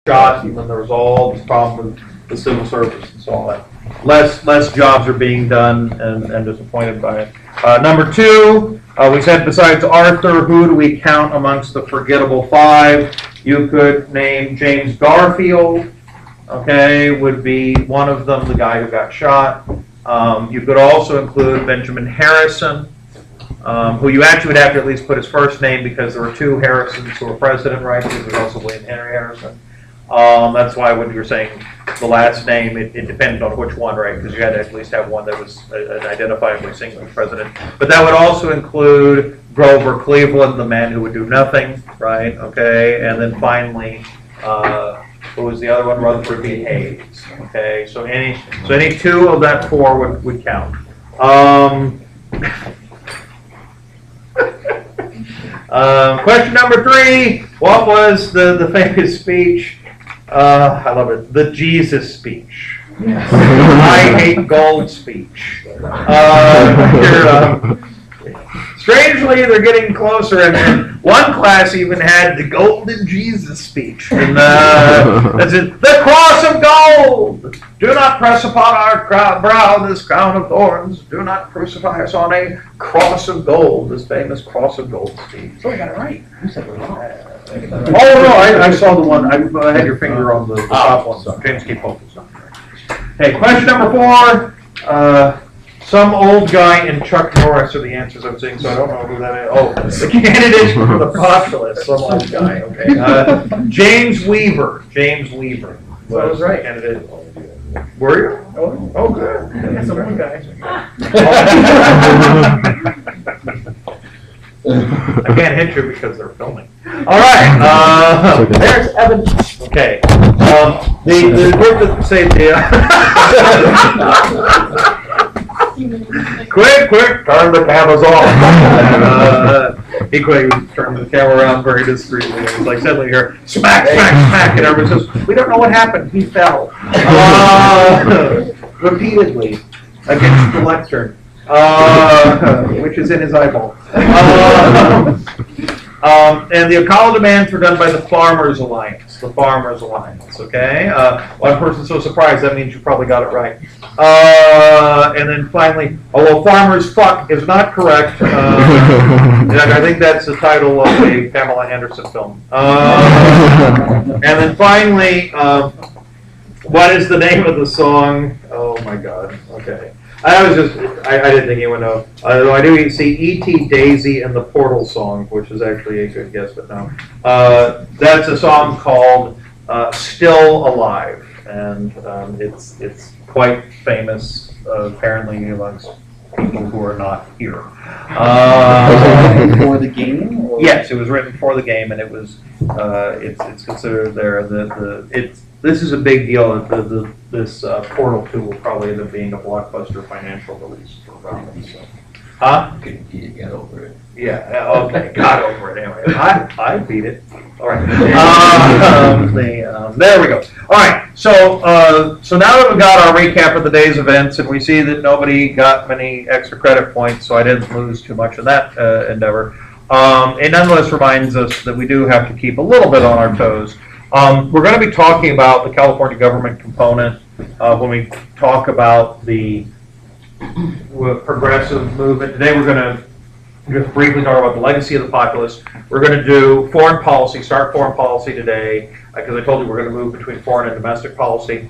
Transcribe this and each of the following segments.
shot, and then there was all this problem with the civil service and so on. Less jobs are being done, and disappointed by it. Number two, we said besides Arthur, who do we count amongst the forgettable five? You could name James Garfield, okay, would be one of them, the guy who got shot. You could also include Benjamin Harrison, who you actually would have to at least put his first name because there were two Harrisons who were president, right? Because there's also William Henry Harrison. That's why when you're saying the last name, it depended on which one, right? Because you had to at least have one that was an identifiably single president. But that would also include Grover Cleveland, the man who would do nothing, right? Okay, and then finally, who was the other one? Rutherford B. Hayes. Okay, so any two of that four would count. Question number three: what was the famous speech? I love it. The Jesus speech. Yes. I hate gold speech. Strangely, they're getting closer, and one class even had the golden Jesus speech. And that's it. The cross of gold. Do not press upon our brow this crown of thorns. Do not crucify us on a cross of gold. This famous cross of gold speech. So I got it right. You said it wrong. Oh no, I saw the one. I had your finger on the top one. So James, keep focused on it. Okay, question number four. Some old guy in Chuck Norris are the answers I'm seeing, so I don't know who that is. Oh, the candidate for the populace. Some old guy. Okay. James Weaver. James Weaver was right. Candidate. Were you? Oh, good. Yeah, some old guy. I can't hit you because they're filming. All right. There's Evan. Okay. The group that say quick, turn the cameras off. He turned the camera around very discreetly. It was like suddenly here, smack, and everyone says, we don't know what happened. He fell. Repeatedly against the lectern. Which is in his eyeball. And the call demands were done by the Farmers Alliance. The Farmers Alliance, okay? One person's so surprised, that means you probably got it right. And then finally, although Farmers Fuck is not correct, I think that's the title of a Pamela Anderson film. And then finally, what is the name of the song? Oh my God, okay. I didn't think you would know. Although I do see E.T. Daisy and the Portal Song, which is actually a good guess, but no. That's a song called Still Alive, and it's quite famous, apparently, amongst people who are not here. For the game? Or? Yes, it was written for the game, and it was. It's considered there This is a big deal. This Portal 2 will probably end up being a blockbuster financial release for Robin. So. Huh? You get over it. Yeah, okay, got over it anyway. I beat it. All right. There we go. All right, so now that we've got our recap of the day's events, and we see that nobody got many extra credit points, so I didn't lose too much in that endeavor. It nonetheless reminds us that we do have to keep a little bit on our toes. We're going to be talking about the California government component when we talk about the progressive movement. Today we're going to just briefly talk about the legacy of the populace. We're going to do foreign policy, start foreign policy today, because I told you we're going to move between foreign and domestic policy.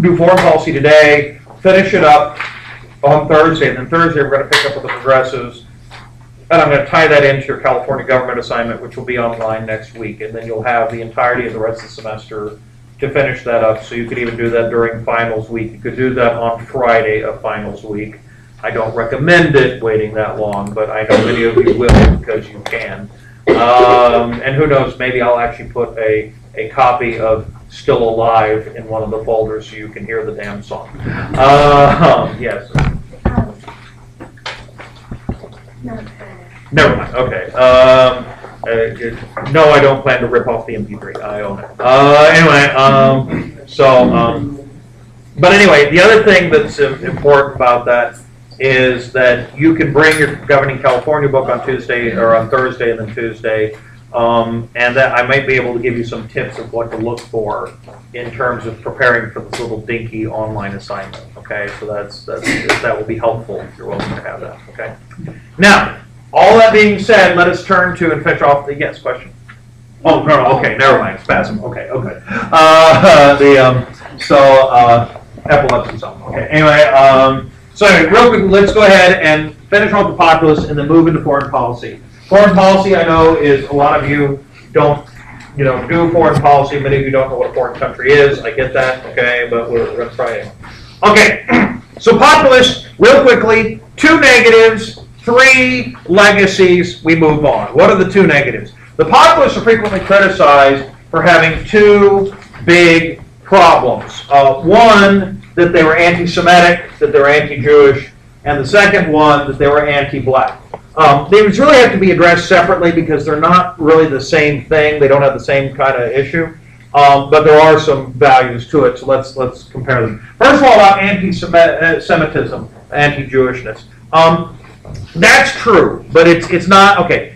Do foreign policy today, finish it up on Thursday, and then Thursday we're going to pick up with the progressives. And I'm going to tie that into your California government assignment, which will be online next week. And then you'll have the entirety of the rest of the semester to finish that up. So you could even do that during finals week. You could do that on Friday of finals week. I don't recommend it waiting that long, but I know many of you will because you can. And who knows, maybe I'll actually put a copy of Still Alive in one of the folders so you can hear the damn song. Yes. Never mind. Okay. No, I don't plan to rip off the MP3. I own it. But anyway, the other thing that's important about that is that you can bring your Governing California book on Tuesday or on Thursday and then Tuesday. And that I might be able to give you some tips of what to look for in terms of preparing for this little dinky online assignment. Okay, so that will be helpful if you're willing to have that. Okay. Now, all that being said, let us turn to and finish off the yes question. Oh no, okay, never mind. Spasm. Okay, okay. Epilepsy and something. Okay. Anyway, so anyway, real quick, let's go ahead and finish off the populace and then move into foreign policy. Foreign policy, I know, is a lot of you don't, do foreign policy. Many of you don't know what a foreign country is. I get that, okay, but we're going to try it. Okay, so populace, real quickly, 2 negatives, 3 legacies, we move on. What are the 2 negatives? The populace are frequently criticized for having 2 big problems. One, that they were anti-Semitic, that they were anti-Jewish, and the second one, that they were anti-black. They really have to be addressed separately because they're not really the same thing. They don't have the same kind of issue, but there are some values to it. So let's compare them. First of all, about anti-Semitism, anti-Jewishness. That's true, but it's not okay.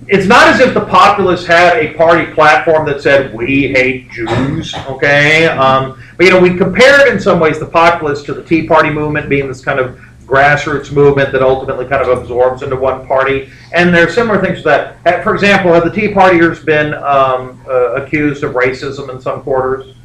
It's not as if the populace had a party platform that said we hate Jews. Okay, but we compared in some ways the populace to the Tea Party movement, being this kind of grassroots movement that ultimately kind of absorbs into one party. And there are similar things to that. For example, have the Tea Partiers been accused of racism in some quarters?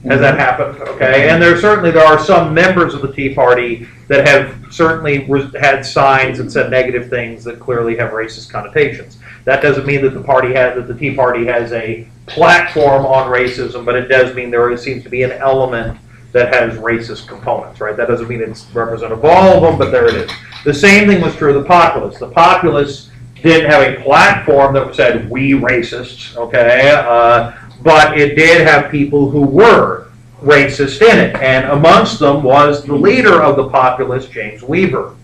Has that happened? Okay. And there are some members of the Tea Party that have certainly had signs that said negative things that clearly have racist connotations. That doesn't mean that the Tea Party has a platform on racism, but it does mean there seems to be an element that has racist components, right? That doesn't mean it's representative of all of them, but there it is. The same thing was true of the populace. The populace didn't have a platform that said, we racists, okay? But it did have people who were racist in it. And amongst them was the leader of the populace, James Weaver.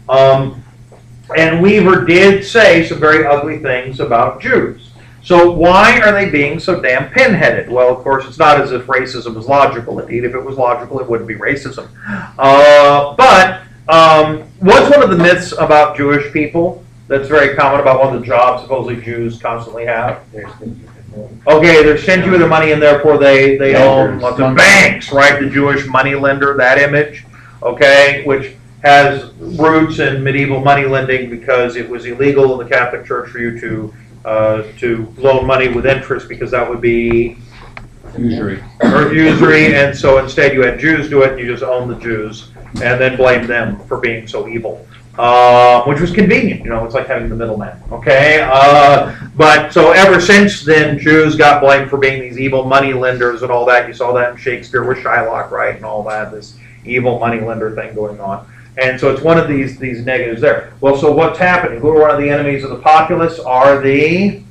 And Weaver did say some very ugly things about Jews. So why are they being so damn pinheaded? Well, of course, it's not as if racism is logical. Indeed, if it was logical, it wouldn't be racism. But what's one of the myths about Jewish people that's very common about one of the jobs supposedly Jews constantly have? Okay, they're stingy with their money, and therefore they own lots of banks, right? The Jewish money lender, that image, okay, which has roots in medieval money lending because it was illegal in the Catholic Church for you to loan money with interest because that would be usury. And so instead you had Jews do it and you just owned the Jews and then blamed them for being so evil, which was convenient. It's like having the middleman. Okay, but so ever since then Jews got blamed for being these evil money lenders and all that. You saw that in Shakespeare with Shylock, right, and all that, this evil money lender thing going on. And so it's one of these negatives there. Well, so what's happening? Who are one of the enemies of the populace? Are the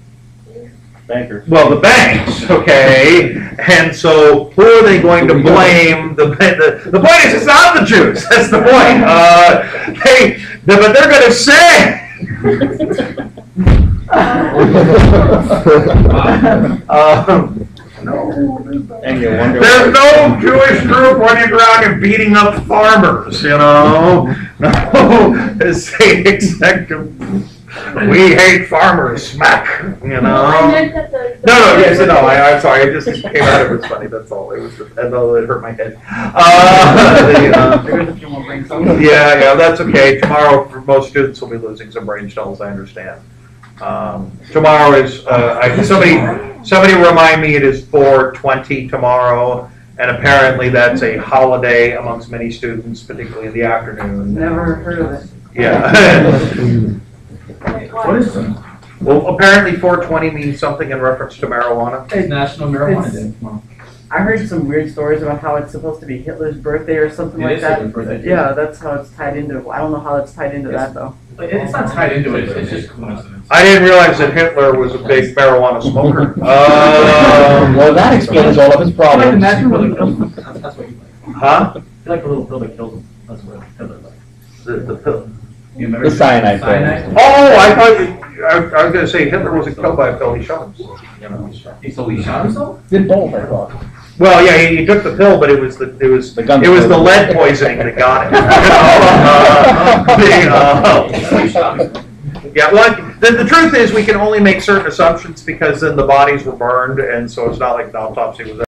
bankers. Well, the banks, okay. And so who are they going to blame? The point is, it's not the Jews. That's the point. But they're going to say. There's no Jewish group running around and beating up farmers, No, except we hate farmers, smack, No, I meant that I'm sorry, it just came out, it was funny, that's all, it was just, it hurt my head. Yeah, that's okay, tomorrow, for most students will be losing some brain cells, I understand. Tomorrow is, somebody remind me it is 4:20 tomorrow, and apparently that's a holiday amongst many students, particularly in the afternoon. Never heard of it. Yeah. What is it? Well, apparently 420 means something in reference to marijuana. It's National Marijuana Day tomorrow. I heard some weird stories about how it's supposed to be Hitler's birthday or something like that. Yeah, that's how it's tied into. I don't know how it's tied into that though. It's not tied into it. It's just coincidence. I didn't realize that Hitler was a big marijuana smoker. Well, that explains all of his problems. That's what you like. Huh? You like the little pill that kills him. That's what Hitler liked. The pill. You remember The cyanide pill. Oh, I thought I was going to say Hitler wasn't killed by a pill. He shot himself. He shot himself? Did both, I thought. Well, yeah, he took the pill, but it was the lead poisoning that got him. Yeah, well, the truth is, we can only make certain assumptions because then the bodies were burned, and so it's not like the autopsy was